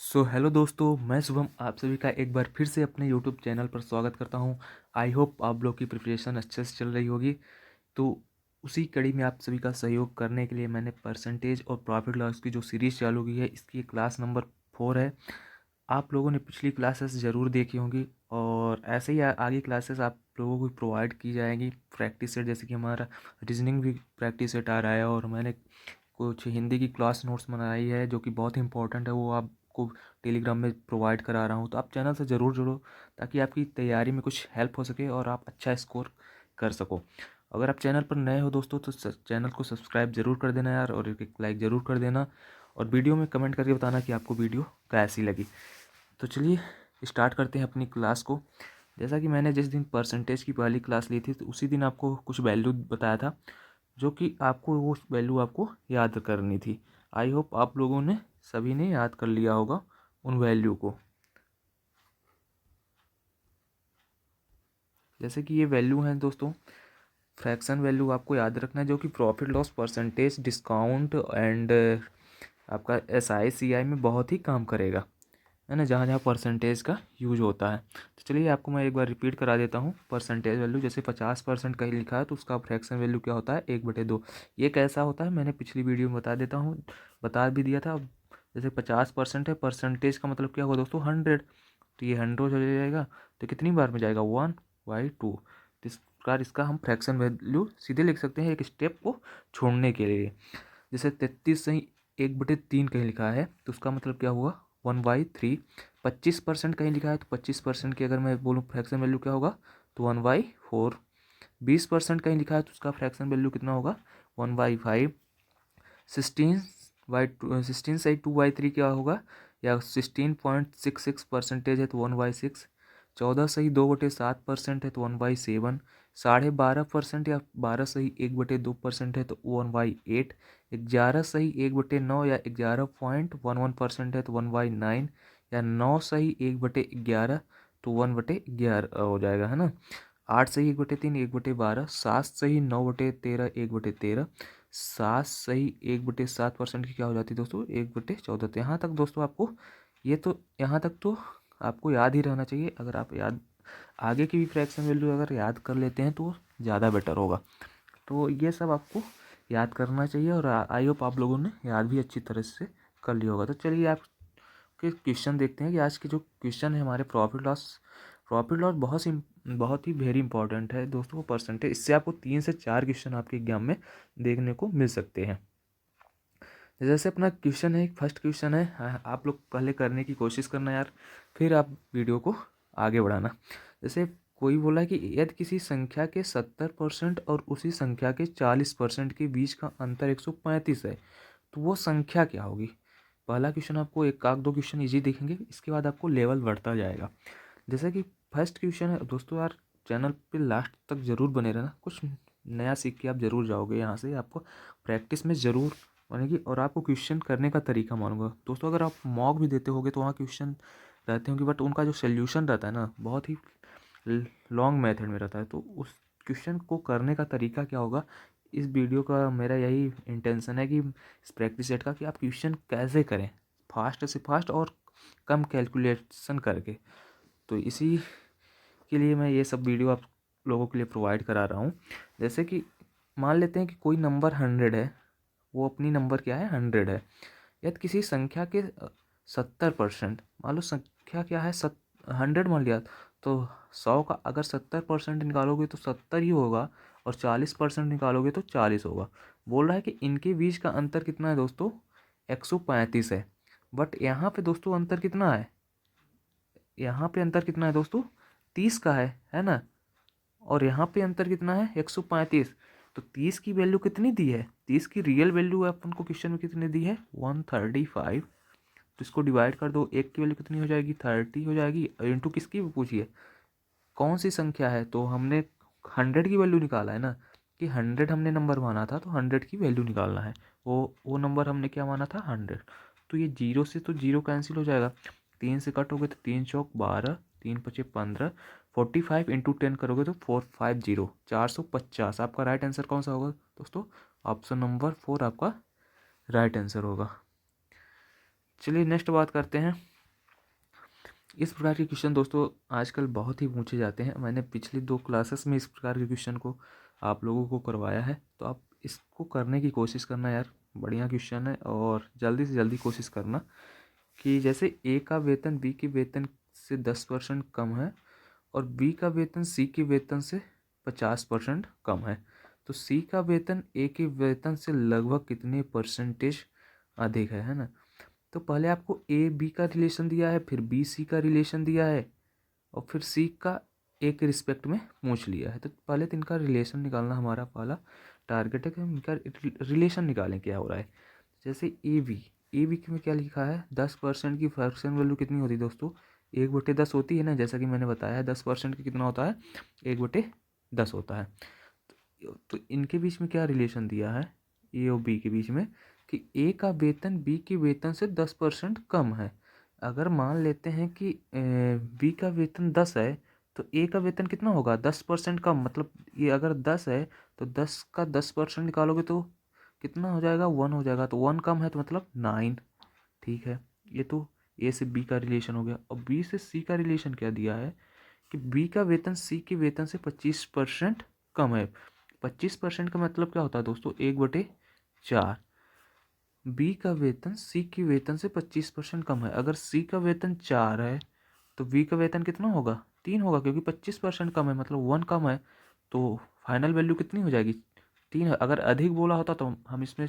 Hello दोस्तों, मैं शुभम आप सभी का एक बार फिर से अपने यूट्यूब चैनल पर स्वागत करता हूं। आई होप आप लोग की प्रिपरेशन अच्छे से चल रही होगी। तो उसी कड़ी में आप सभी का सहयोग करने के लिए मैंने परसेंटेज और प्रॉफिट लॉस की जो सीरीज़ चालू की है, इसकी क्लास नंबर 4 है। आप लोगों ने पिछली क्लासेस ज़रूर देखी होंगी और ऐसे ही आगे क्लासेस आप लोगों को प्रोवाइड की जाएगी प्रैक्टिस सेट। जैसे कि हमारा रीजनिंग भी प्रैक्टिस सेट आ रहा है और मैंने कुछ हिंदी की क्लास नोट्स बनाई है जो कि बहुत ही इंपॉर्टेंट है, वो आपको टेलीग्राम में प्रोवाइड करा रहा हूँ। तो आप चैनल से ज़रूर जुड़ो ताकि आपकी तैयारी में कुछ हेल्प हो सके और आप अच्छा स्कोर कर सको। अगर आप चैनल पर नए हो दोस्तों तो चैनल को सब्सक्राइब ज़रूर कर देना यार, और एक लाइक ज़रूर कर देना, और वीडियो में कमेंट करके बताना कि आपको वीडियो कैसी लगी। तो चलिए स्टार्ट करते हैं अपनी क्लास को। जैसा कि मैंने जिस दिन परसेंटेज की पहली क्लास ली थी तो उसी दिन आपको कुछ वैल्यू बताया था, जो कि आपको वो वैल्यू आपको याद करनी थी। आई होप आप लोगों ने सभी ने याद कर लिया होगा उन वैल्यू को। जैसे कि ये वैल्यू हैं दोस्तों, फ्रैक्शन वैल्यू आपको याद रखना है, जो कि profit loss percentage, discount and आपका SI CI में बहुत ही काम करेगा, है ना, जहाँ जहाँ परसेंटेज का यूज होता है। तो चलिए आपको मैं एक बार रिपीट करा देता हूँ। परसेंटेज वैल्यू जैसे 50% कहीं लिखा है तो उसका फ्रैक्शन वैल्यू क्या होता है, 1/2। ये कैसा होता है मैंने पिछली वीडियो में बता देता हूँ, बता भी दिया था। जैसे 50% है, परसेंटेज का मतलब क्या होगा दोस्तों, 100। तो ये 100 चले जाएगा तो कितनी बार में जाएगा, 1/2। तो इस प्रकार इसका हम फ्रैक्शन वैल्यू सीधे लिख सकते हैं एक स्टेप को छोड़ने के लिए। जैसे 33 सही 1/3 कहीं लिखा है तो उसका मतलब क्या हुआ, 1/3। 25% कहीं लिखा है तो 25% की अगर मैं बोलूँ फ्रैक्शन वैल्यू क्या होगा, तो 1/4। 20% कहीं लिखा है तो उसका फ्रैक्शन वैल्यू कितना होगा, 1/5। 16 सही 2/3 क्या होगा, या 16.66% है तो 1/6। 14 सही 2/7% है तो 1/7। 12.5% या 12 सही 1/2% है तो 1/8। 11 सही 1/9 या 11.11% है तो 1/9। या 9 सही 1/11 तो 1/11 हो जाएगा, है ना। 8 सही 1/3 1/12। 7 सही 9/13 1/13। 7 सही 1/7% की क्या हो जाती है दोस्तों, 1/14। तो यहाँ तक दोस्तों आपको यहाँ तक तो आपको याद ही रहना चाहिए। अगर आप याद आगे की भी फ्रैक्शन वैल्यू अगर याद कर लेते हैं तो ज़्यादा बेटर होगा। तो ये सब आपको याद करना चाहिए और आई होप आप लोगों ने याद भी अच्छी तरह से कर लिया होगा। तो चलिए आप के क्वेश्चन देखते हैं कि आज के जो क्वेश्चन है हमारे प्रॉफिट लॉस बहुत ही वेरी इंपॉर्टेंट है दोस्तों, परसेंटेज। इससे आपको 3 से 4 क्वेश्चन आपके एग्जाम में देखने को मिल सकते हैं। जैसे अपना क्वेश्चन है, फर्स्ट क्वेश्चन है, आप लोग पहले करने की कोशिश करना यार, फिर आप वीडियो को आगे बढ़ाना। जैसे कोई बोला है कि यदि किसी संख्या के 70% और उसी संख्या के 40% के बीच का अंतर 135 है तो वो संख्या क्या होगी। पहला क्वेश्चन आपको एक आध दो क्वेश्चन इजी दिखेंगे, इसके बाद आपको लेवल बढ़ता जाएगा। जैसे कि फर्स्ट क्वेश्चन है दोस्तों, यार चैनल पे लास्ट तक ज़रूर बने रहना, कुछ नया सीख के आप ज़रूर जाओगे यहाँ से, आपको प्रैक्टिस में ज़रूर बनेगी और आपको क्वेश्चन करने का तरीका मालूंगा दोस्तों। अगर आप मॉक भी देते होगे तो वहाँ क्वेश्चन रहते होंगे, बट उनका जो सोल्यूशन रहता है ना बहुत ही लॉन्ग मेथड में रहता है। तो उस क्वेश्चन को करने का तरीका क्या होगा, इस वीडियो का मेरा यही इंटेंशन है कि इस प्रैक्टिस सेट का, कि आप क्वेश्चन कैसे करें फास्ट से फास्ट और कम कैलकुलेशन करके। तो इसी के लिए मैं ये सब वीडियो आप लोगों के लिए प्रोवाइड करा रहा हूँ। जैसे कि मान लेते हैं कि कोई नंबर 100 है, वो अपनी नंबर क्या है, 100 है। यदि किसी संख्या के 70%, मान लो संख्या क्या है 100 मान लिया, तो 100 का अगर 70% निकालोगे तो 70 ही होगा, और 40% निकालोगे तो 40 होगा। बोल रहा है कि इनके बीच का अंतर कितना है दोस्तों, 135 है। बट यहाँ पे दोस्तों अंतर कितना है, यहाँ पे अंतर कितना है दोस्तों, 30 का है ना। और यहाँ पे अंतर कितना है, 135। तो 30 की वैल्यू कितनी दी है, 30 की रियल वैल्यू अपन को क्वेश्चन में कितनी दी है, 135। तो इसको डिवाइड कर दो, एक की वैल्यू कितनी हो जाएगी, 30 हो जाएगी। इंटू किसकी पूछिए, कौन सी संख्या है, तो हमने 100 की वैल्यू निकाला है ना, कि 100 हमने नंबर माना था तो 100 की वैल्यू निकालना है। वो नंबर हमने क्या माना था, 100। तो ये जीरो से तो जीरो कैंसिल हो जाएगा, 3 से कट हो गए तो 3 चौक 12, 3 पचे 15। 45 इंटू 10 करोगे तो 450, 450। आपका राइट आंसर कौन सा होगा दोस्तों, ऑप्शन नंबर 4 आपका राइट आंसर होगा। चलिए नेक्स्ट बात करते हैं। इस प्रकार के क्वेश्चन दोस्तों आजकल बहुत ही पूछे जाते हैं। मैंने पिछली 2 क्लासेस में इस प्रकार के क्वेश्चन को आप लोगों को करवाया है, तो आप इसको करने की कोशिश करना यार, बढ़िया क्वेश्चन है। और जल्दी से जल्दी कोशिश करना कि जैसे ए का वेतन बी के वेतन से 10% कम है और बी का वेतन सी के वेतन से 50% कम है, तो सी का वेतन ए के वेतन से लगभग कितने परसेंटेज अधिक है ना। तो पहले आपको ए बी का रिलेशन दिया है, फिर बी सी का रिलेशन दिया है, और फिर सी का ए के रिस्पेक्ट में पूछ लिया है। तो पहले तो इनका रिलेशन निकालना हमारा पहला टारगेट है कि हम इनका रिलेशन निकालें क्या हो रहा है। जैसे ए बी में क्या लिखा है, 10% की फ्रैक्शन वैल्यू कितनी होती है दोस्तों, 1/10 होती है ना। जैसा कि मैंने बताया 10% की कितना होता है, 1/10 होता है। तो इनके बीच में क्या रिलेशन दिया है, ए और बी के बीच में, कि ए का वेतन बी के वेतन से 10% कम है। अगर मान लेते हैं कि बी का वेतन 10 है तो ए का वेतन कितना होगा, 10% कम। मतलब ये अगर 10 है तो 10 का 10% निकालोगे तो कितना हो जाएगा, 1 हो जाएगा। तो 1 कम है तो मतलब 9। ठीक है, ये तो ए से बी का रिलेशन हो गया। और बी से सी का रिलेशन क्या दिया है कि बी का वेतन सी के वेतन से 25% कम है। 25% का मतलब क्या होता है दोस्तों, 1/4। बी का वेतन सी के वेतन से 25% कम है। अगर सी का वेतन 4 है तो बी का वेतन कितना होगा, 3 होगा, क्योंकि 25% कम है मतलब 1 कम है। तो फाइनल वैल्यू कितनी हो जाएगी, 3 है। अगर अधिक बोला होता तो हम इसमें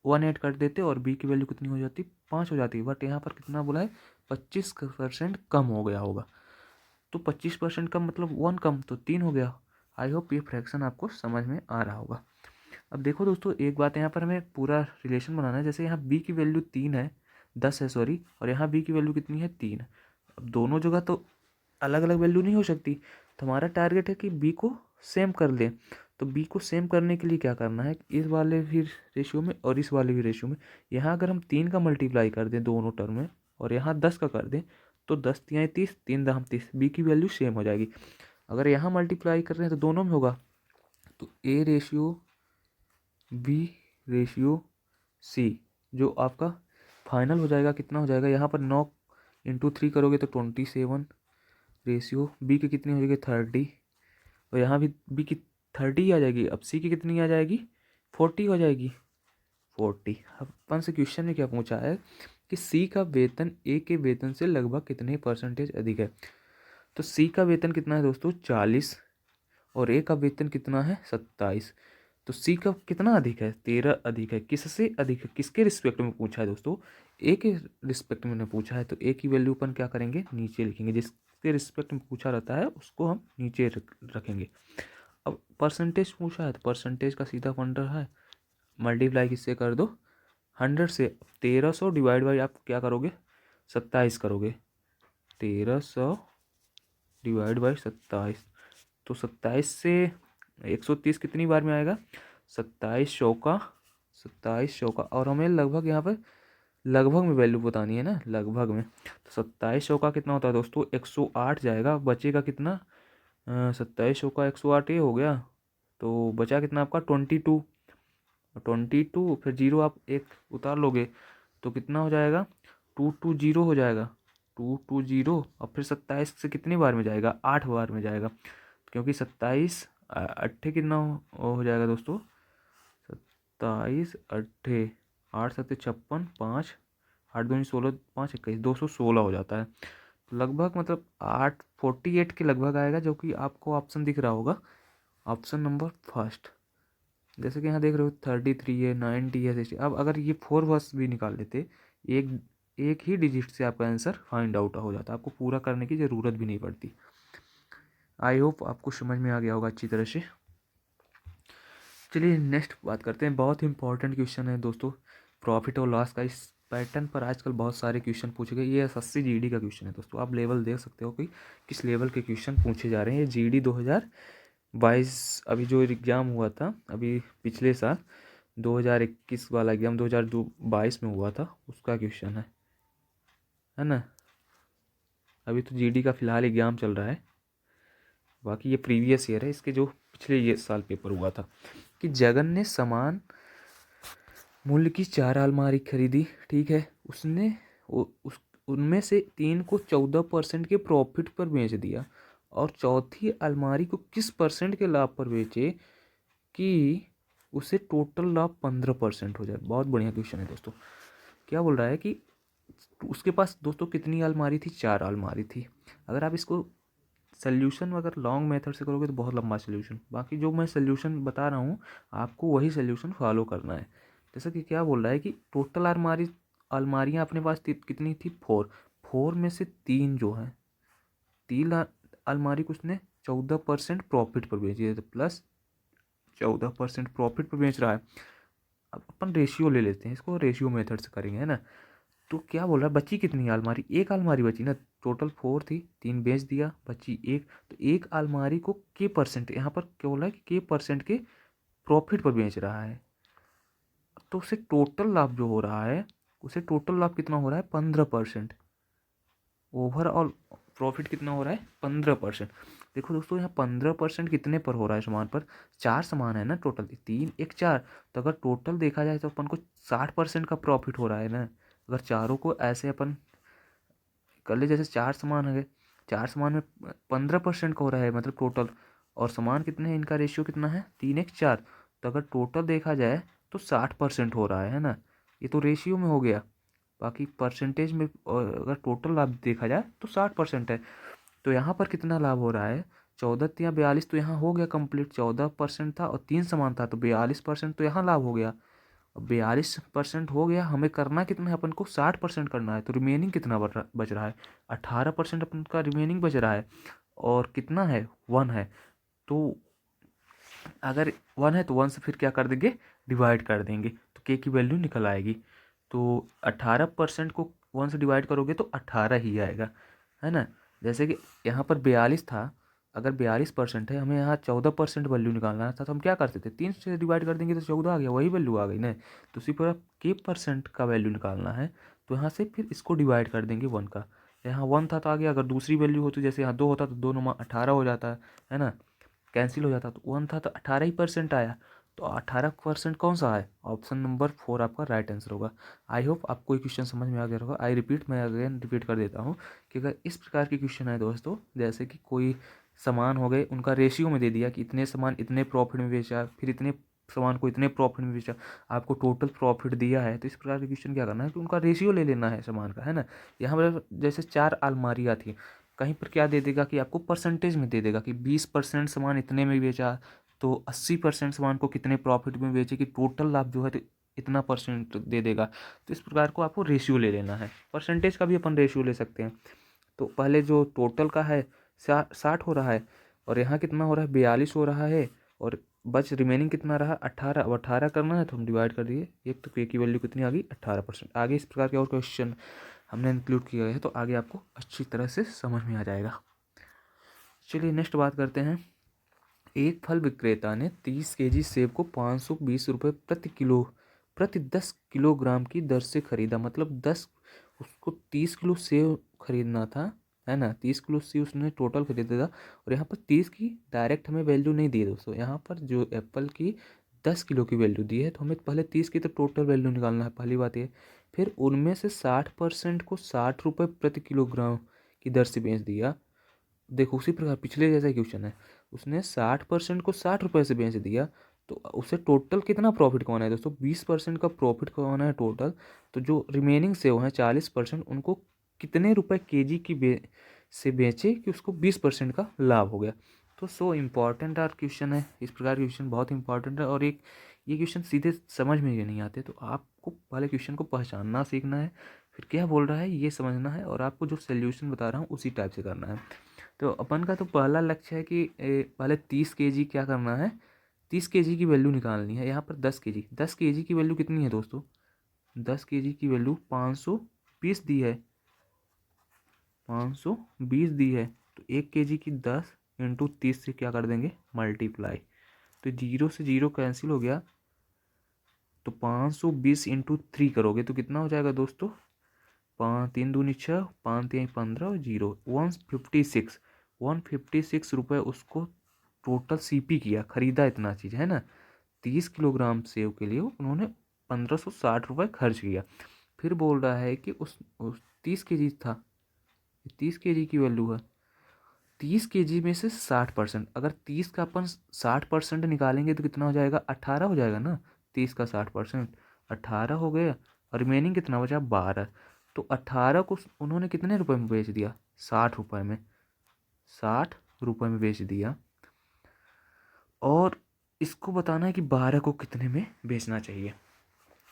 1 ऐड कर देते और बी की वैल्यू कितनी हो जाती, 5 हो जाती। बट यहाँ पर कितना बोला है, 25% कम हो गया होगा। तो 25% कम मतलब 1 कम, तो 3 हो गया। आई होप ये फ्रैक्शन आपको समझ में आ रहा होगा। अब देखो दोस्तों, एक बात यहाँ पर हमें पूरा रिलेशन बनाना है। जैसे यहाँ बी की वैल्यू 3 है, 10 है सॉरी, और यहाँ बी की वैल्यू कितनी है, 3। अब दोनों जगह तो अलग अलग वैल्यू नहीं हो सकती, तो हमारा टारगेट है कि बी को सेम कर लें। तो बी को सेम करने के लिए क्या करना है, इस वाले भी रेशियो में और इस वाले भी रेशियो में, यहाँ अगर हम 3 का मल्टीप्लाई कर दें दोनों टर्म में और यहाँ 10 का कर दें, तो 10 तियाँ 30, 3 दम 30, बी की वैल्यू सेम हो जाएगी। अगर यहाँ मल्टीप्लाई कर रहे हैं तो दोनों में होगा, तो A ratio B ratio C जो आपका फाइनल हो जाएगा, कितना हो जाएगा, यहाँ पर 9 × 3 करोगे तो 27 रेशियो बी की कितनी हो जाएगी, 30। और यहाँ भी बी की 30 आ जाएगी। अब सी की कितनी आ जाएगी, 40 हो जाएगी, 40। अपन से क्वेश्चन में क्या पूछा है कि सी का वेतन ए के वेतन से लगभग कितने परसेंटेज अधिक है। तो सी का वेतन कितना है दोस्तों, 40, और ए का वेतन कितना है, 27। तो सी का कितना अधिक है, 13 अधिक है। किससे अधिक है, किसके रिस्पेक्ट में पूछा है दोस्तों, ए के रिस्पेक्ट में पूछा है। तो ए की वैल्यू अपन क्या करेंगे, नीचे लिखेंगे। जिसके रिस्पेक्ट में पूछा रहता है उसको हम नीचे रखेंगे। अब परसेंटेज पूछा है तो परसेंटेज का सीधा फंडा है, मल्टीप्लाई किससे कर दो, 100 से। 1300 डिवाइड बाई आप क्या करोगे, 27 करोगे। 1300 डिवाइड बाई 27, तो 27 से 130 कितनी बार में आएगा, 27 चौका। और हमें लगभग यहाँ पर लगभग में वैल्यू बतानी है ना, लगभग में। तो 27 चौका कितना होता है दोस्तों, 108 जाएगा। बचेगा कितना, 27 चौका 108 ये हो गया। तो बचा कितना आपका, 22। 22 फिर जीरो आप एक उतार लोगे तो कितना हो जाएगा, 220 हो जाएगा। 220 और फिर 27 से कितनी बार में जाएगा, 8 बार में जाएगा। क्योंकि 27 अट्ठे कितना हो जाएगा दोस्तों, 27 अट्ठे 8 7 56, 5 8 2 16, 5 21, 216 हो जाता है। तो लगभग मतलब 848 के लगभग आएगा, जो कि आपको ऑप्शन दिख रहा होगा, ऑप्शन नंबर फर्स्ट। जैसे कि यहाँ देख रहे हो 33 है, 90 है, 60। अब अगर ये 4 वर्स भी निकाल लेते, एक एक ही डिजिट से आपका आंसर फाइंड आउट हो जाता, आपको पूरा करने की ज़रूरत भी नहीं पड़ती। आई होप आपको समझ में आ गया होगा अच्छी तरह से। चलिए नेक्स्ट बात करते हैं। बहुत ही इंपॉर्टेंट क्वेश्चन है दोस्तों, प्रॉफिट और लॉस का। इस पैटर्न पर आजकल बहुत सारे क्वेश्चन पूछे गए। ये एसएससी जीडी का क्वेश्चन है दोस्तों, आप लेवल देख सकते हो कि किस लेवल के क्वेश्चन पूछे जा रहे हैं। ये जीडी 2022 अभी जो एग्ज़ाम हुआ था अभी पिछले साल 2021 वाला एग्ज़ाम 2022 में हुआ था, उसका क्वेश्चन है ना। अभी तो जीडी का फ़िलहाल एग्ज़ाम चल रहा है, बाकी ये प्रीवियस ईयर है, इसके जो पिछले ये साल पेपर हुआ था कि जगन ने समान मूल्य की 4 अलमारी खरीदी। ठीक है, उसने उनमें से 3 को 14% के प्रॉफिट पर बेच दिया और चौथी अलमारी को किस परसेंट के लाभ पर बेचे कि उसे टोटल लाभ 15% हो जाए। बहुत बढ़िया क्वेश्चन है दोस्तों। क्या बोल रहा है कि उसके पास दोस्तों कितनी अलमारी थी, 4 अलमारी थी। अगर आप इसको सोल्यूशन अगर लॉन्ग मेथड से करोगे तो बहुत लंबा सोल्यूशन, बाकी जो मैं सोल्यूशन बता रहा हूँ आपको वही सोल्यूशन फॉलो करना है। जैसा कि क्या बोल रहा है कि टोटल अलमारियाँ अपने पास कितनी थी, 4। 4 में से 3 जो है, 3 अलमारी को उसने 14% प्रॉफिट पर बेची है, तो प्लस 14% प्रॉफिट पर बेच रहा है। अब अपन रेशियो ले लेते हैं, इसको रेशियो मेथड से करेंगे, है ना। तो क्या बोल रहा है, बची कितनी अलमारी, एक अलमारी बची ना। टोटल 4 थी, 3 बेच दिया, बची एक। तो एक अलमारी को के परसेंट, यहाँ पर क्या बोल रहा है कि के परसेंट के प्रॉफिट पर बेच रहा है। तो उसे टोटल लाभ जो हो रहा है, उसे टोटल लाभ कितना हो रहा है, 15%। ओवरऑल प्रॉफिट कितना हो रहा है, 15%। देखो दोस्तों, यहाँ 15% कितने पर हो रहा है, सामान पर। 4 सामान है ना टोटल, 3 1 4। तो अगर टोटल देखा जाए तो अपन को 60% का प्रॉफिट हो रहा है ना। अगर चारों को ऐसे अपन कर ले, जैसे 4 सामान है, 4 सामान में 15% का हो रहा है मतलब टोटल। और सामान कितने हैं, इनका रेशियो कितना है, 3 1 4। तो अगर टोटल देखा जाए तो 60% हो रहा है ना। ये तो रेशियो में हो गया। बाकी परसेंटेज में अगर टोटल लाभ देखा जाए तो 60% है। तो यहाँ पर कितना लाभ हो रहा है, 14 या 42, तो यहाँ हो गया कंप्लीट। 14% था और 3 सामान था, तो 42% तो यहाँ लाभ हो गया। अब 42% हो गया, हमें करना कितना है, अपन को 60% करना है। तो रिमेनिंग कितना बच रहा है, 18% अपन का रिमेनिंग बच रहा है। और कितना है, 1 है। तो अगर 1 है तो 1 से फिर क्या कर देंगे, डिवाइड कर देंगे, तो के की वैल्यू निकल आएगी। तो 18% को 1 से डिवाइड करोगे तो 18 ही आएगा, है ना। जैसे कि यहाँ पर 42 था, अगर 42% है, हमें यहाँ 14% वैल्यू निकालना था, तो हम क्या करते थे, 3 से डिवाइड कर देंगे तो 14 आ गया, वही वैल्यू आ गई ना। तो उसी पर के परसेंट का वैल्यू निकालना है, तो यहाँ से फिर इसको डिवाइड कर देंगे 1 का। यहाँ 1 था तो आ गया, अगर दूसरी वैल्यू होती, जैसे यहाँ 2 होता तो 2 9 18 हो जाता है ना। कैंसिल हो जाता, तो 1 था तो 18% आया। तो 18% कौन सा है, ऑप्शन नंबर 4 आपका राइट आंसर होगा। आई होप आपको ये क्वेश्चन समझ में आ गया होगा। आई रिपीट, मैं अगेन रिपीट कर देता हूँ कि अगर इस प्रकार के क्वेश्चन है दोस्तों, जैसे कि कोई सामान हो गए, उनका रेशियो में दे दिया कि इतने सामान इतने प्रॉफिट में बेचा, फिर इतने सामान को इतने प्रॉफिट में बेचा, आपको टोटल प्रॉफिट दिया है, तो इस प्रकार के क्वेश्चन क्या करना है कि उनका रेशियो ले लेना है सामान का, है ना। यहाँ पर जैसे 4 अलमारियाँ थी, कहीं पर क्या दे देगा कि आपको परसेंटेज में दे देगा कि 20% सामान इतने में बेचा, तो 80% सामान को कितने प्रॉफिट में बेचे, कि टोटल लाभ जो है तो इतना परसेंट दे देगा। तो इस प्रकार को आपको रेशियो ले लेना है। परसेंटेज का भी अपन रेशियो ले सकते हैं। तो पहले जो टोटल का है 60 हो रहा है, और यहाँ कितना हो रहा है, 42 हो रहा है, और बच रिमेनिंग कितना रहा, 18। अब 18 करना है तो हम डिवाइड कर दिए, एक तो के की वैल्यू कितनी आ गई, 18%। आगे इस प्रकार के और क्वेश्चन हमने इंक्लूड किया है, तो आगे आपको अच्छी तरह से समझ में आ जाएगा। चलिए नेक्स्ट बात करते हैं। एक फल विक्रेता ने 30 केजी सेब को 520 रुपये प्रति 10 किलोग्राम की दर से खरीदा। मतलब 10, उसको 30 किलो सेब खरीदना था, है ना। 30 किलो सेब उसने टोटल खरीदा था, और यहाँ पर 30 की डायरेक्ट हमें वैल्यू नहीं दी दोस्तों। यहाँ पर जो एप्पल की 10 किलो की वैल्यू दी है, तो हमें पहले 30 की तो टोटल वैल्यू निकालना है, पहली बात ये। फिर उनमें से 60% को 60 रुपये प्रति किलोग्राम की दर से बेच दिया। देखो उसी प्रकार पिछले जैसा क्वेश्चन है, उसने 60% को 60 रुपये से बेच दिया, तो उसे टोटल कितना प्रॉफिट कमाना है दोस्तों, 20% का प्रॉफिट कमाना है टोटल। तो जो रिमेनिंग से वो है 40%, उनको कितने रुपए केजी की से बेचे कि उसको 20% का लाभ हो गया। तो सो इम्पॉर्टेंट आर क्वेश्चन है, इस प्रकार के क्वेश्चन बहुत इंपॉर्टेंट है। और एक ये क्वेश्चन सीधे समझ में ही नहीं आते, तो आपको पहले क्वेश्चन को पहचानना सीखना है, फिर क्या बोल रहा है ये समझना है, और आपको जो सोल्यूशन बता रहा हूँ उसी टाइप से करना है। तो अपन का तो पहला लक्ष्य है कि पहले 30 केजी क्या करना है, 30 केजी की वैल्यू निकालनी है। यहाँ पर 10 केजी की वैल्यू कितनी है दोस्तों, 10 केजी की वैल्यू 520 दी है, 520 दी है। तो 1 केजी की 10 इंटू 30 से क्या कर देंगे, मल्टीप्लाई। तो 0 से 0 कैंसिल हो गया, तो 520 इंटू 3 करोगे तो कितना हो जाएगा दोस्तों, 5 3 दूनी 6, 5 3 15 और 0, 156। 156 रुपये उसको टोटल सीपी किया, खरीदा इतना चीज़, है ना। 30 किलोग्राम सेब के लिए उन्होंने 1560 रुपये खर्च किया। फिर बोल रहा है कि उस 30 kg था, 30 kg की वैल्यू है, 30 kg में से 60%, अगर 30 का अपन 60% निकालेंगे तो कितना हो जाएगा, 18 हो जाएगा ना। 30 का 60%, 18 हो गया, और रिमेनिंग कितना बचा, 12। तो 18 को उन्होंने कितने रुपए में बेच दिया, 60 रुपये में, 60 रुपये में बेच दिया। और इसको बताना है कि 12 को कितने में बेचना चाहिए।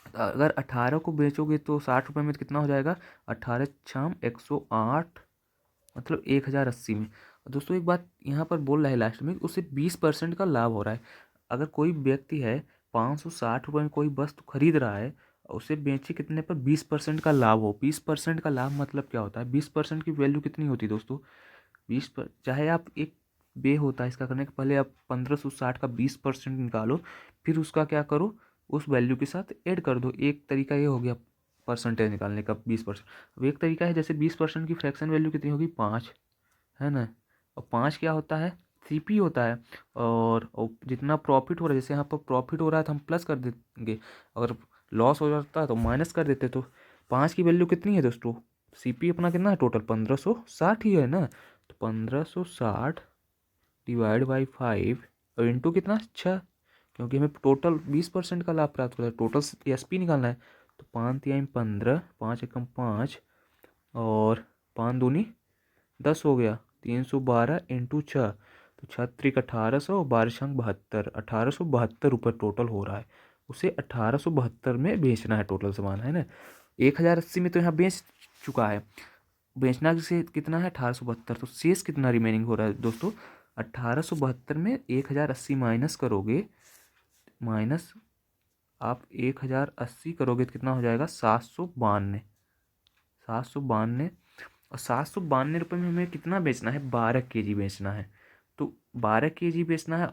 अगर 18 को बेचोगे तो 60 रुपये में कितना हो जाएगा, 18 छाम 108, मतलब 1080 में। दोस्तों एक बात यहाँ पर बोल रहा है लास्ट में, उसे 20% का लाभ हो रहा है। अगर कोई व्यक्ति है 560 रुपये में कोई वस्तु खरीद रहा है, उसे बेचे कितने पर, 20% का लाभ हो। 20% का लाभ मतलब क्या होता है, 20% की वैल्यू कितनी होती है दोस्तों, 20 पर, चाहे आप एक बे होता है इसका करने के पहले आप 1560 का 20% निकालो, फिर उसका क्या करो, उस वैल्यू के साथ ऐड कर दो। एक तरीका ये हो गया परसेंटेज निकालने का 20%। अब एक तरीका है, जैसे 20% की फ्रैक्शन वैल्यू कितनी होगी, 5 है ना। और 5 क्या होता है, सीपी होता है। और जितना प्रॉफिट हो रहा है, जैसे यहाँ पर प्रॉफिट हो रहा है तो हम प्लस कर देंगे, अगर लॉस हो जाता है तो माइनस कर देते। तो 5 की वैल्यू कितनी है दोस्तों, सीपी अपना कितना है टोटल, 1560 ही है ना। तो 1560 डिवाइड बाई 5 और इंटू कितना, 6, क्योंकि हमें टोटल 20% का लाभ प्राप्त हो रहा है, टोटल एसपी निकालना है। तो 5×3 = 15, 5×1 = 5, और 5×2 = 10 हो गया, 312 इंटू 6, तो 6×3 = 1800, 12×6 = 72, 1872 रुपये टोटल हो रहा है। उसे 1872 में बेचना है, टोटल सामान है ना। 1080 में तो यहाँ बेच चुका है, बेचना से कितना है 1872, तो शेष कितना रिमेनिंग हो रहा है दोस्तों, 1872 में 1080 माइनस करोगे, माइनस आप 1080 करोगे तो कितना हो जाएगा, 792, 792। और 792 रुपये में हमें कितना बेचना है, 12 kg बेचना है। तो 12 kg बेचना है,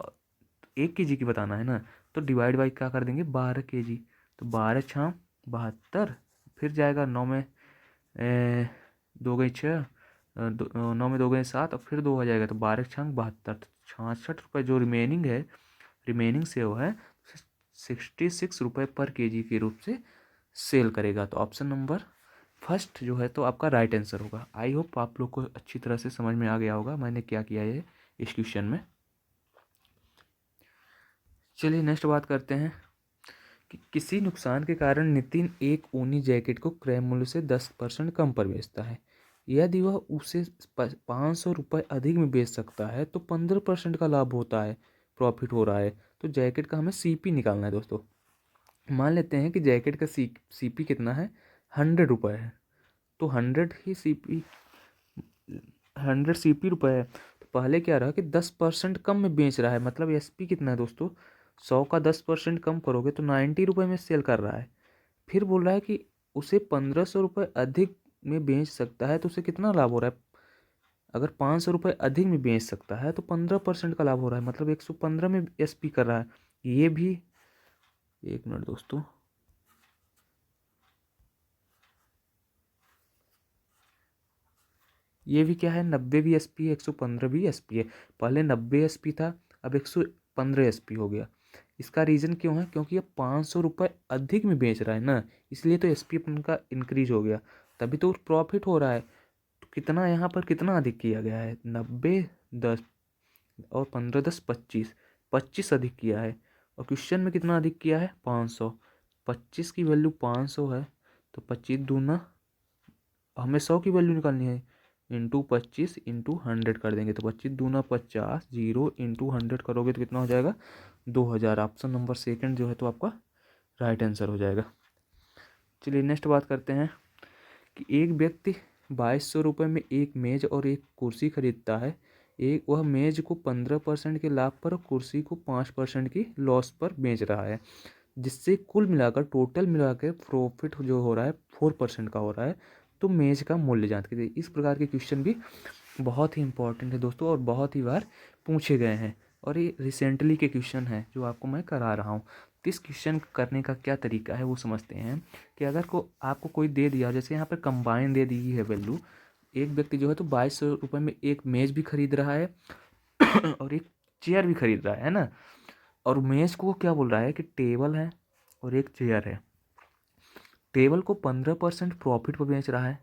1 kg की बताना है ना, तो डिवाइड बाई क्या कर देंगे, 12 kg। तो 12×6 = 72, फिर जाएगा 9 में 2×6, 9 में 2×7, और फिर 2 हो जाएगा, तो 12×6 = 72। 66 रुपये जो रिमेनिंग है, रिमेनिंग से वो है 66 रुपये पर केजी के रूप से सेल करेगा। तो ऑप्शन नंबर फर्स्ट जो है तो आपका राइट आंसर होगा। आई होप आप लोग को अच्छी तरह से समझ में आ गया होगा मैंने क्या किया है इस क्वेश्चन में। चलिए नेक्स्ट बात करते हैं कि किसी नुकसान के कारण नितिन एक ऊनी जैकेट को क्रय मूल्य से 10% कम पर बेचता है। यदि वह उसे 500 रुपये अधिक में बेच सकता है तो 15% का लाभ होता है, प्रॉफिट हो रहा है। तो जैकेट का हमें सीपी निकालना है दोस्तों। मान लेते हैं कि जैकेट का सीपी कितना है, 100 रुपये है। तो 100 सीपी रुपये है। तो पहले क्या रहा कि 10% कम में बेच रहा है, मतलब एसपी कितना है दोस्तों, 100 का 10% कम करोगे तो 90 रुपये में सेल कर रहा है। फिर बोल रहा है कि उसे 1500 रुपये अधिक में बेच सकता है तो उसे कितना लाभ हो रहा है, अगर 500 रुपये अधिक में बेच सकता है तो 15% का लाभ हो रहा है, मतलब 115 में एसपी कर रहा है। ये भी, एक मिनट दोस्तों, ये भी क्या है, 90 भी एसपी है, 115 भी एसपी है। पहले 90 एसपी था, अब 115 एसपी हो गया। इसका रीज़न क्यों है, क्योंकि ये 500 रुपये अधिक में बेच रहा है ना, इसलिए तो एसपी अपन का इंक्रीज हो गया, तभी तो प्रॉफिट हो रहा है। तो कितना यहाँ पर कितना अधिक किया गया है, 90 10 और 15 10 25, 25 अधिक किया है। और क्वेश्चन में कितना अधिक किया है, 500, 25 की वैल्यू 500 है, तो 25×2 हमें 100 की वैल्यू निकालनी है, इंटू 25 × 100 कर देंगे, तो 25×2 = 50, 0 × 100 करोगे तो कितना हो जाएगा, 2000। ऑप्शन नंबर सेकंड जो है तो आपका राइट आंसर हो जाएगा। चलिए नेक्स्ट बात करते हैं कि एक व्यक्ति 2200 रुपये में एक मेज और एक कुर्सी खरीदता है। एक वह मेज को 15% के लाभ पर और कुर्सी को 5% की लॉस पर बेच रहा है, जिससे कुल मिलाकर टोटल मिलाकर प्रॉफिट जो हो रहा है 4% का हो रहा है। तो मेज का मूल्य जांच कीजिए। इस प्रकार के क्वेश्चन भी बहुत ही इंपॉर्टेंट है दोस्तों, और बहुत ही बार पूछे गए हैं, और ये रिसेंटली के क्वेश्चन हैं जो आपको मैं करा रहा हूँ। तो इस क्वेश्चन करने का क्या तरीका है वो समझते हैं कि अगर आपको कोई दे दिया, जैसे यहाँ पर कंबाइन दे दी है वैल्यू, एक व्यक्ति जो है तो 2200 रुपये में एक मेज भी खरीद रहा है और एक चेयर भी खरीद रहा है ना। और मेज को क्या बोल रहा है कि टेबल है और एक चेयर है, टेबल को 15% प्रॉफिट पर बेच रहा है,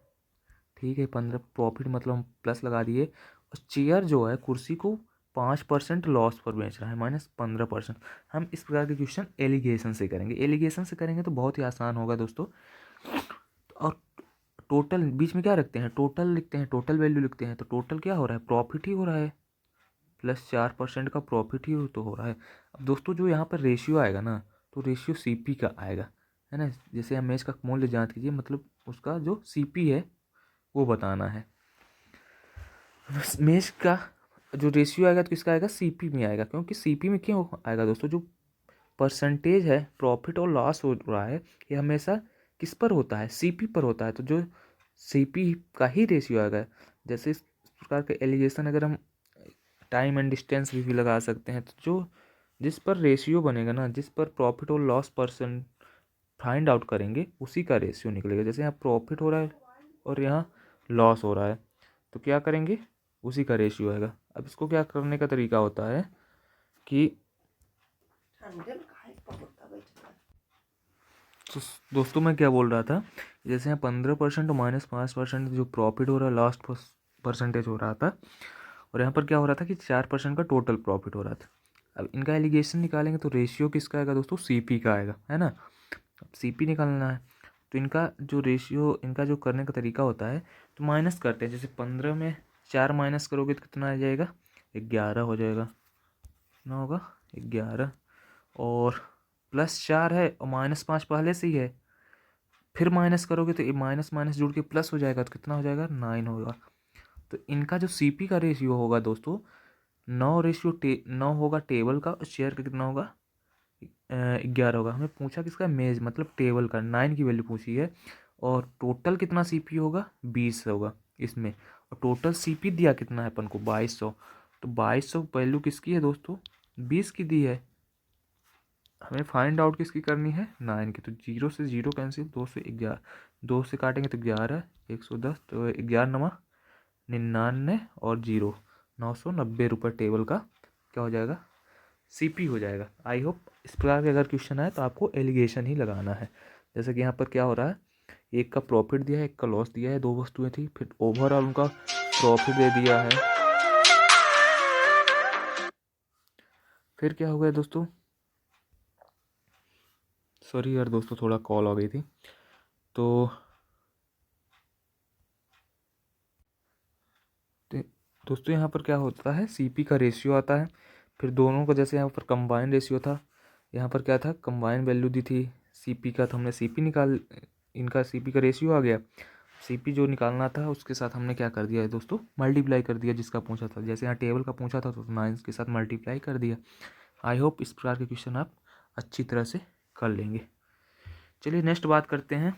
ठीक है, 15 प्रॉफिट मतलब हम प्लस लगा दिए। और चेयर जो है कुर्सी को 5% लॉस पर बेच रहा है, -15%। हम इस प्रकार के क्वेश्चन एलिगेशन से करेंगे, एलिगेशन से करेंगे तो बहुत ही आसान होगा दोस्तों। और टोटल बीच में क्या रखते हैं, टोटल लिखते हैं, टोटल वैल्यू लिखते हैं, तो टोटल क्या हो रहा है, प्रॉफिट ही हो रहा है, +4% का प्रॉफिट ही तो हो रहा है। अब दोस्तों जो यहाँ पर रेशियो आएगा ना, तो रेशियो सीपी का आएगा, है ना। जैसे हमेश का मूल्य जांच कीजिए, मतलब उसका जो सीपी है वो बताना है। मेष का जो रेशियो आएगा तो किसका आएगा, सीपी में आएगा, क्योंकि सीपी में क्यों आएगा दोस्तों, जो परसेंटेज है प्रॉफिट और लॉस हो रहा है ये हमेशा किस पर होता है, सीपी पर होता है, तो जो सीपी का ही रेशियो आएगा। जैसे इस प्रकार के एलिगेशन अगर हम टाइम एंड डिस्टेंस भी लगा सकते हैं, तो जो जिस पर रेशियो बनेगा ना, जिस पर प्रॉफिट और लॉस परसेंट फाइंड आउट करेंगे उसी का रेशियो निकलेगा। जैसे यहाँ प्रॉफिट हो रहा है और यहाँ लॉस हो रहा है, तो क्या करेंगे, उसी का रेशियो आएगा। अब इसको क्या करने का तरीका होता है कि तो दोस्तों मैं क्या बोल रहा था, जैसे यहाँ 15% और -5% जो प्रॉफिट हो रहा है लास्ट परसेंटेज हो रहा था, और यहाँ पर क्या हो रहा था कि 4% का टोटल प्रॉफिट हो रहा था। अब इनका एलिगेशन निकालेंगे तो रेशियो किसका आएगा दोस्तों, सीपी का आएगा, है ना। अब सीपी निकालना है तो इनका जो रेशियो, इनका जो करने का तरीका होता है, तो माइनस करते हैं। जैसे 15 में 4 माइनस करोगे तो कितना आ जाएगा, 11 हो जाएगा, कितना होगा 11, और +4 है और -5 पहले से ही है, फिर माइनस करोगे तो ये माइनस माइनस जुड़ के प्लस हो जाएगा, तो कितना हो जाएगा 9 होगा। तो इनका जो सीपी का रेशियो होगा दोस्तों, 9 होगा टेबल का, और चेयर का कितना होगा 11 होगा। हमें पूछा किसका, मेज मतलब टेबल का, 9 की वैल्यू पूछी है, और टोटल कितना सीपी होगा 20 होगा इसमें, और टोटल सीपी दिया कितना है अपन को 2200, तो 2200 वैल्यू किसकी है दोस्तों, 20 की दी है। हमें फाइंड आउट किसकी करनी है, 9 की, तो 0 से 0 कैंसिल, 2 से 11, 2 से काटेंगे तो 11, 110, तो 11×99 और 0, 990 रुपये टेबल का क्या हो जाएगा, सीपी हो जाएगा। आई होप इस प्रकार के अगर क्वेश्चन आए तो आपको एलिगेशन ही लगाना है। जैसे कि यहाँ पर क्या हो रहा है, एक का प्रॉफिट दिया है, एक का लॉस दिया है, दो वस्तुएं थी, फिर ओवरऑल उनका प्रॉफिट दे दिया है। फिर क्या हो गया दोस्तों, सॉरी यार दोस्तों थोड़ा कॉल आ गई थी। तो दोस्तों यहाँ पर क्या होता है, सीपी का रेशियो आता है, फिर दोनों का जैसे यहाँ पर कंबाइन रेशियो था, यहाँ पर क्या था, कंबाइन वैल्यू दी थी सीपी का, तो हमने सीपी निकाल, इनका सीपी का रेशियो आ गया। सीपी जो निकालना था उसके साथ हमने क्या कर दिया है दोस्तों, मल्टीप्लाई कर दिया, जिसका पूछा था, जैसे यहाँ टेबल का पूछा था तो 9 के साथ मल्टीप्लाई कर दिया। आई होप इस प्रकार के क्वेश्चन आप अच्छी तरह से कर लेंगे। चलिए नेक्स्ट बात करते हैं,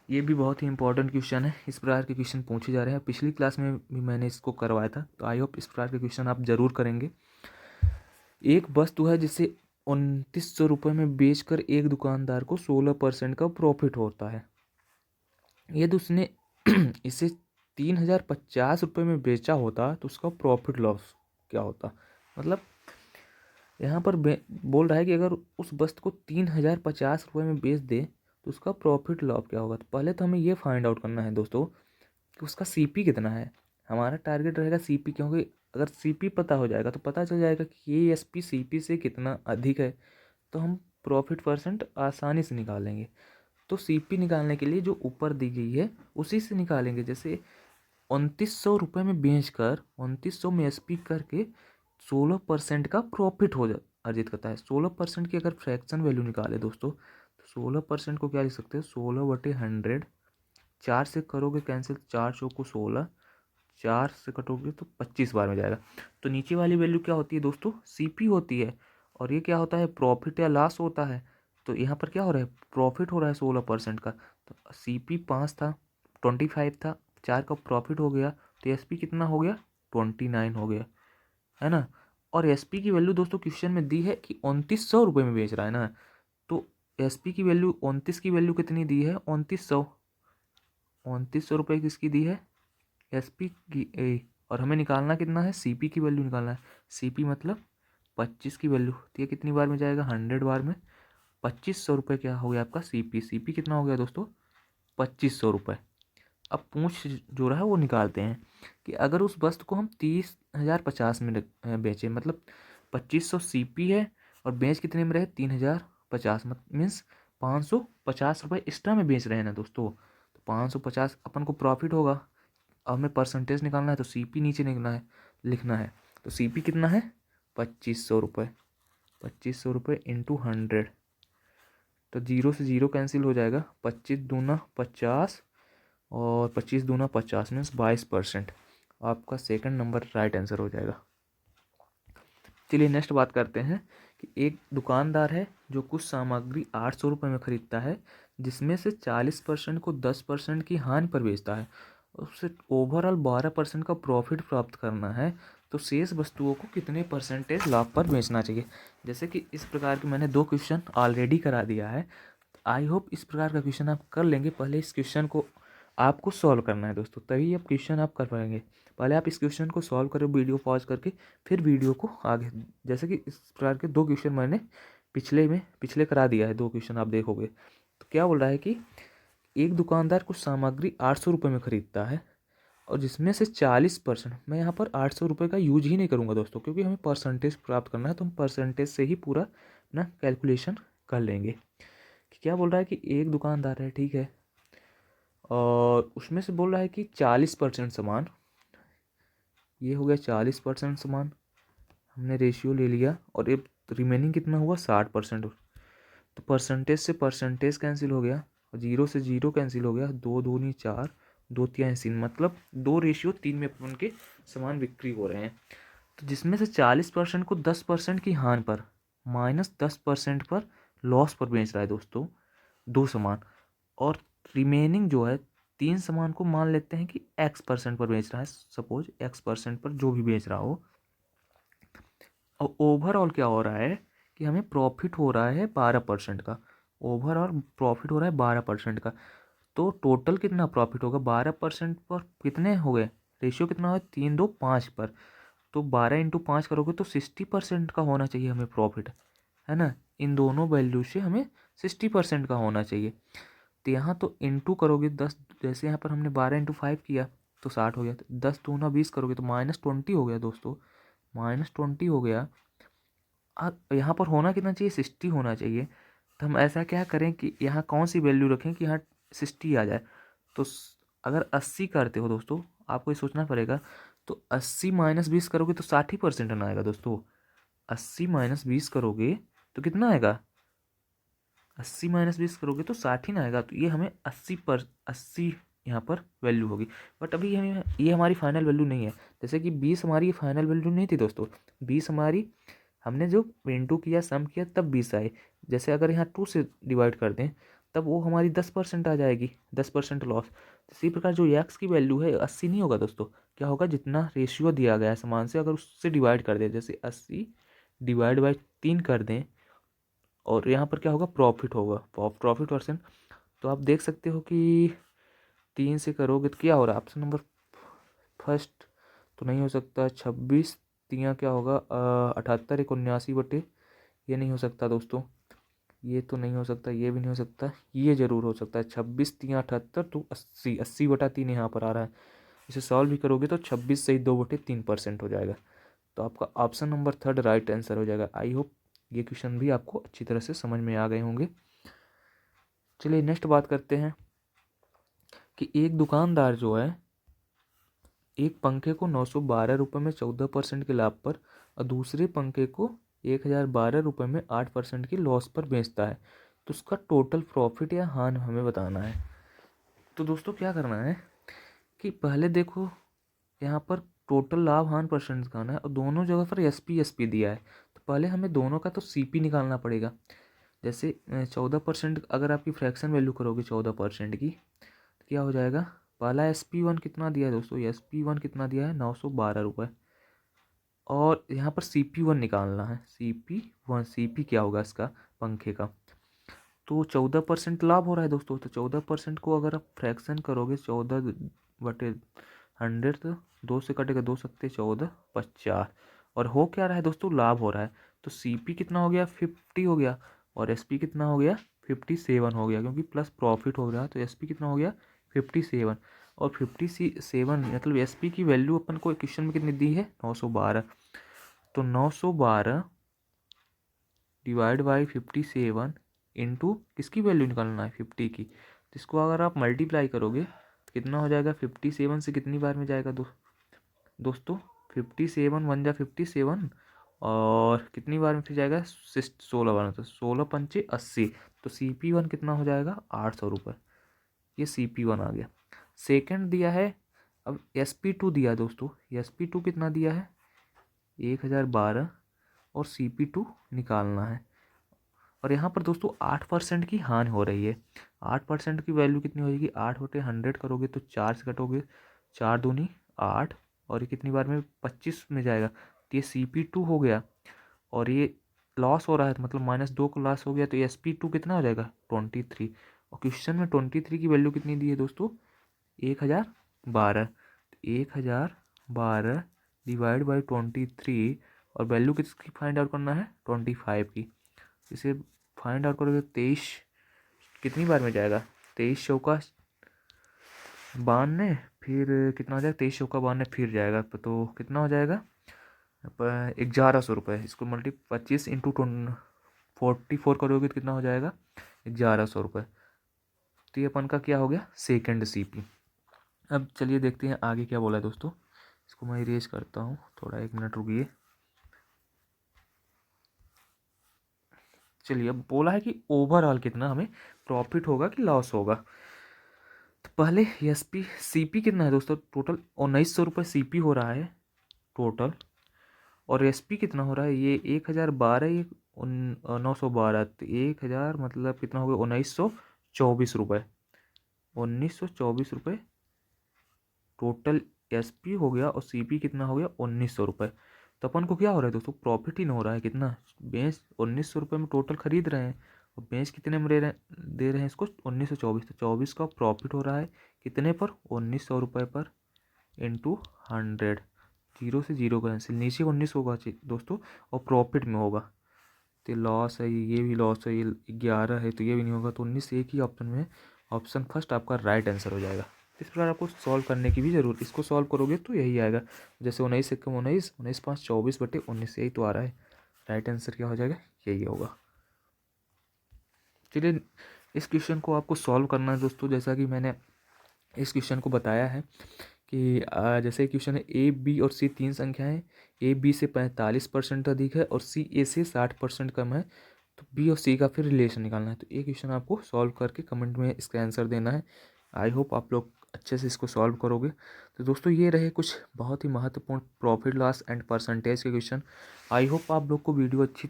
ये भी बहुत ही इंपॉर्टेंट क्वेश्चन है, इस प्रकार के क्वेश्चन पूछे जा रहे हैं, पिछली क्लास में भी मैंने इसको करवाया था, तो आई होप इस प्रकार के क्वेश्चन आप जरूर करेंगे। एक वस्तु है जिसे 2900 रुपये में बेचकर एक दुकानदार को 16% का प्रॉफिट होता है। यदि उसने इसे 3050 रुपये में बेचा होता तो उसका प्रॉफिट लॉस क्या होता, मतलब यहाँ पर बोल रहा है कि अगर उस वस्तु को 3050 रुपये में बेच दे तो उसका प्रॉफिट लॉस क्या होगा। तो पहले तो हमें ये फाइंड आउट करना है दोस्तों कि उसका सीपी कितना है। हमारा टारगेट रहेगा सीपी, क्योंकि अगर सीपी पता हो जाएगा तो पता चल जाएगा कि ये एसपी सीपी से कितना अधिक है, तो हम प्रॉफिट परसेंट आसानी से निकालेंगे। तो सीपी निकालने के लिए जो ऊपर दी गई है उसी से निकालेंगे। जैसे 2900 रुपये में बेच कर 2900 में एसपी करके 16% का प्रॉफिट हो जा अर्जित करता है। 16% की अगर फ्रैक्शन वैल्यू निकाले दोस्तों, तो 16% को क्या लिख सकते हैं, 16/100, 4 से करोगे कैंसिल, 4 चौको 16, 4 से कटोगे तो 25 बार में जाएगा। तो नीचे वाली वैल्यू क्या होती है दोस्तों, सीपी होती है, और ये क्या होता है, प्रॉफिट या लॉस होता है। तो यहाँ पर क्या हो रहा है, प्रॉफिट हो रहा है 16% का, तो सीपी 5 था, 25 था, 4 का प्रॉफिट हो गया, तो एसपी कितना हो गया, 29 हो गया, है ना। और एसपी की वैल्यू दोस्तों क्वेश्चन में दी है कि 2900 रुपये में बेच रहा है ना, तो एसपी की वैल्यू 29 की वैल्यू कितनी दी है, 2900, 2900 रुपये किसकी दी है, एसपी की और हमें निकालना कितना है, सीपी की वैल्यू निकालना है। सीपी मतलब 25 की वैल्यू, तो ये कितनी बार में जाएगा, 100 बार में, ₹2500 क्या हो गया आपका सीपी कितना हो गया दोस्तों ₹2500। अब पूछ जो रहा है वो निकालते हैं कि अगर उस वस्तु को हम 30,050 में बेचें, मतलब 2500 सीपी है और बेच कितने में रहे 3050, मीन्स ₹550 एक्स्ट्रा में बेच रहे हैं ना दोस्तों। तो 550 अपन को प्रॉफिट होगा। अब हमें परसेंटेज निकालना है तो सीपी नीचे लिखना है। तो सीपी कितना है ₹2500, ₹2500 इंटू 100। तो जीरो से जीरो कैंसिल हो जाएगा, 25 दूना 50 और 25 दूना 50 मीन्स 22%। आपका सेकंड नंबर राइट आंसर हो जाएगा। चलिए नेक्स्ट बात करते हैं कि एक दुकानदार है जो कुछ सामग्री ₹800 में खरीदता है, जिसमें से 40% को 10% की हानि पर बेचता है, उससे ओवरऑल 12% का प्रॉफिट प्राप्त करना है। तो शेष वस्तुओं को कितने परसेंटेज लाभ पर बेचना चाहिए। जैसे कि इस प्रकार के मैंने 2 क्वेश्चन ऑलरेडी करा दिया है। आई होप इस प्रकार का क्वेश्चन आप कर लेंगे। पहले इस क्वेश्चन को आपको सॉल्व करना है दोस्तों, तभी अब क्वेश्चन आप कर पाएंगे। पहले आप इस क्वेश्चन को सॉल्व करो वीडियो पॉज करके, फिर वीडियो को आगे। जैसे कि इस प्रकार के 2 क्वेश्चन मैंने पिछले करा दिया है। 2 क्वेश्चन आप देखोगे तो क्या बोल रहा है कि एक दुकानदार कुछ सामग्री ₹800 में खरीदता है और जिसमें से 40%, मैं यहाँ पर ₹800 का यूज ही नहीं करूँगा दोस्तों, क्योंकि हमें परसेंटेज प्राप्त करना है, तो हम परसेंटेज से ही पूरा ना कैलकुलेशन कर लेंगे। कि क्या बोल रहा है कि एक दुकानदार है, ठीक है, और उसमें से बोल रहा है कि 40% सामान, ये हो गया 40% सामान, हमने रेशियो ले लिया, और ये रिमेनिंग कितना हुआ 60%। तो परसेंटेज से परसेंटेज कैंसिल हो गया और जीरो से जीरो कैंसिल हो गया, 2 दूनी 4, 2 तिहाई 3, मतलब 2:3 में अपन के सामान बिक्री हो रहे हैं। तो जिसमें से 40% को 10% की हानि पर माइनस 10% पर लॉस पर बेच रहा है दोस्तों 2 सामान, और रिमेनिंग जो है 3 सामान को मान लेते हैं कि X% पर बेच रहा है, सपोज X% पर जो भी बेच रहा हो। और ओवरऑल क्या हो रहा है कि हमें प्रॉफिट हो रहा है 12% का। ओवरऑल प्रॉफिट हो रहा है 12% का। तो टोटल कितना प्रॉफिट होगा 12% पर, कितने हो गए, रेशियो कितना हुआ 3 2 5 पर। तो 12 × 5 करोगे तो 60% का होना चाहिए हमें प्रॉफिट, है ना। इन दोनों वैल्यू से हमें 60% का होना चाहिए। तो यहाँ तो इंटू करोगे 10, जैसे यहाँ पर हमने 12 × 5 किया तो 60 हो गया। तो 10 दूना 20 करोगे तो -20 हो गया दोस्तों, -20 हो गया। अब यहाँ पर होना कितना चाहिए 60 होना चाहिए। तो हम ऐसा क्या करें कि यहाँ कौन सी वैल्यू रखें कि यहाँ 60 आ जाए। तो अगर 80 करते हो दोस्तों, आपको ये सोचना पड़ेगा। तो 80 - 20 करोगे तो 60% ना आएगा दोस्तों। 80 - 20 करोगे तो कितना आएगा, 80 - 20 करोगे तो 60 ही ना आएगा। तो ये हमें 80 यहाँ पर वैल्यू होगी। बट अभी हमें ये हमारी फाइनल वैल्यू नहीं है। जैसे कि 20 हमारी फाइनल वैल्यू नहीं थी दोस्तों, 20 हमारी, हमने जो इंटू किया सम किया तब 20 आए। जैसे अगर यहाँ 2 से डिवाइड कर दें तब वो हमारी 10% आ जाएगी, 10% लॉस। इसी प्रकार जो एक्स की वैल्यू है 80 नहीं होगा दोस्तों, क्या होगा, जितना रेशियो दिया गया है सामान से अगर उससे डिवाइड कर दें, जैसे 80 डिवाइड बाई 3 कर दें, और यहाँ पर क्या होगा प्रॉफिट होगा, प्रॉफिट परसेंट। तो आप देख सकते हो कि 3 से करोगे तो क्या हो रहा है, ऑप्शन नंबर फर्स्ट तो नहीं हो सकता। 26 तियाँ क्या होगा 78 × 79 ये नहीं हो सकता दोस्तों, ये तो नहीं हो सकता, ये भी नहीं हो सकता, ये जरूर हो सकता है। 26 तियाँ 78 तो 80, 80/3 यहाँ पर आ रहा है। इसे सॉल्व भी करोगे तो 26 से 2/3% हो जाएगा। तो आपका option number third right answer हो जाएगा। आई होप ये क्वेश्चन भी आपको अच्छी तरह से समझ में आ गए होंगे। चलिए नेक्स्ट बात करते हैं कि एक दुकानदार जो है एक पंखे को 912 में 14% के लाभ पर और दूसरे पंखे को 1012 में 8% की लॉस पर बेचता है। तो उसका टोटल प्रॉफिट या हानि हमें बताना है। तो दोस्तों क्या करना है कि पहले देखो यहाँ पर टोटल लाभ हानि परसेंट दिखाना है और दोनों जगह पर एसपी दिया है। तो पहले हमें दोनों का तो सीपी निकालना पड़ेगा। जैसे 14% अगर आपकी फ्रैक्शन वैल्यू करोगे 14% की तो क्या हो जाएगा, पहला SP1 कितना दिया है दोस्तों, SP1 कितना दिया है 912 और यहाँ पर CP1 निकालना है। CP क्या होगा इसका, पंखे का। तो 14% लाभ हो रहा है दोस्तों। तो 14% को अगर आप फ्रैक्शन करोगे 14/100 तो 2 से कटेगा 2 सकते 14 50 और हो क्या रहा है दोस्तों, लाभ हो रहा है। तो CP कितना हो गया 50 हो गया और एसपी कितना हो गया 57 हो गया, क्योंकि प्लस प्रॉफिट हो रहा है तो एसपी कितना हो गया 57। और 57 मतलब एसपी की वैल्यू अपन को क्वेश्चन में कितनी दी है 912, तो 912 डिवाइड बाई 57 इंटू किसकी वैल्यू निकालना है 50 की, तो इसको अगर आप मल्टीप्लाई करोगे तो कितना हो जाएगा 57 से कितनी बार में जाएगा दोस्तों 57 वन जा 57 और कितनी बार में फिर जाएगा 16 बार में, तो 16 पंचे 80, तो CP1 कितना हो जाएगा 800 रुपये। ये CP1 आ गया। सेकंड दिया है, अब SP2 दिया दोस्तों, SP2 कितना दिया है 1012 और CP2 निकालना है। और यहाँ पर दोस्तों 8% की हानि हो रही है। 8% की वैल्यू कितनी हो जाएगी 8/100 करोगे तो 4 से कटोगे, 4 दूनी 8 और ये कितनी बार में 25 में जाएगा, तो ये CP2 हो गया। और ये लॉस हो रहा है तो मतलब -2 का लॉस हो गया, तो SP2 कितना हो जाएगा 23। और क्वेश्चन में 23 की वैल्यू कितनी दी है दोस्तों 1012, 1012 डिवाइड बाई 23 और वैल्यू किसकी फाइंड आउट करना है 25 की। इसे फाइंड आउट करोगे 23 कितनी बार में जाएगा 23 चौका 92, फिर कितना हो जाएगा 23 चौका 92 फिर जाएगा, तो कितना हो जाएगा 1100 रुपये। इसको 25 इंटू 44 करोगे तो कितना हो जाएगा 1100 रुपये। तो ये अपन का क्या हो गया सेकंड CP। अब चलिए देखते हैं आगे क्या बोला है दोस्तों। इसको मैं इरेज करता हूँ, थोड़ा 1 मिनट रुकिए। चलिए अब बोला है कि ओवरऑल कितना हमें प्रॉफिट होगा कि लॉस होगा। तो पहले CP कितना है दोस्तों, टोटल 1900 रुपये CP हो रहा है टोटल, और SP कितना हो रहा है ये 1012, ये 912, तो 1000 मतलब कितना हो गया 1924 रुपये, 1924 रुपये टोटल SP हो गया, और CP कितना हो गया 1900 रुपये। तो अपन को क्या हो रहा है दोस्तों प्रॉफिट ही नहीं हो रहा है, कितना बेंच 1900 रुपये में टोटल खरीद रहे हैं और बेंच कितने में दे रहे हैं इसको 1924, तो 24 का प्रॉफिट हो रहा है कितने पर 1900 रुपये पर इंटू 100, 0 से 0 कैंसिल, नीचे 19 होगा दोस्तों और प्रॉफिट में होगा, तो लॉस है, ये भी लॉस है, ये 11 है तो ये भी नहीं होगा, तो 19 एक ही ऑप्शन में है, ऑप्शन फर्स्ट आपका राइट आंसर हो जाएगा। इस प्रकार आपको सॉल्व करने की भी जरूरत, इसको सॉल्व करोगे तो यही आएगा, जैसे 19 एकम 19, 19 5 24/19, यही तो आ रहा है, राइट आंसर क्या हो जाएगा यही होगा। चलिए इस क्वेश्चन को आपको सॉल्व करना है दोस्तों, जैसा कि मैंने इस क्वेश्चन को बताया है कि जैसे क्वेश्चन है A, B और C 3 संख्याएं, A B से 45% अधिक है और C A से 60% कम है, तो B और C का फिर रिलेशन निकालना है। तो ये क्वेश्चन आपको सॉल्व करके कमेंट में इसका आंसर देना है। आई होप आप लोग अच्छे से इसको सॉल्व करोगे। तो दोस्तों ये रहे कुछ बहुत ही महत्वपूर्ण प्रॉफिट लॉस एंड परसेंटेज के क्वेश्चन। आई होप आप लोग को वीडियो अच्छी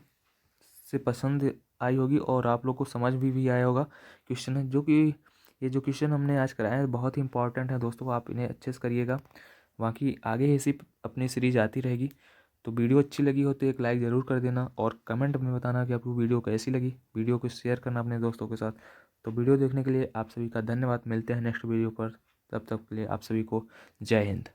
से पसंद आई होगी और आप लोग को समझ भी आया होगा क्वेश्चन है, जो कि ये जो क्वेश्चन हमने आज कराए हैं बहुत ही इंपॉर्टेंट है दोस्तों, आप इन्हें अच्छे से करिएगा, बाकी आगे ऐसी अपनी सीरीज आती रहेगी। तो वीडियो अच्छी लगी हो तो एक लाइक ज़रूर कर देना और कमेंट में बताना कि आपको वीडियो कैसी लगी, वीडियो को शेयर करना अपने दोस्तों के साथ। तो वीडियो देखने के लिए आप सभी का धन्यवाद, मिलते हैं नेक्स्ट वीडियो पर, तब तक के लिए आप सभी को जय हिंद।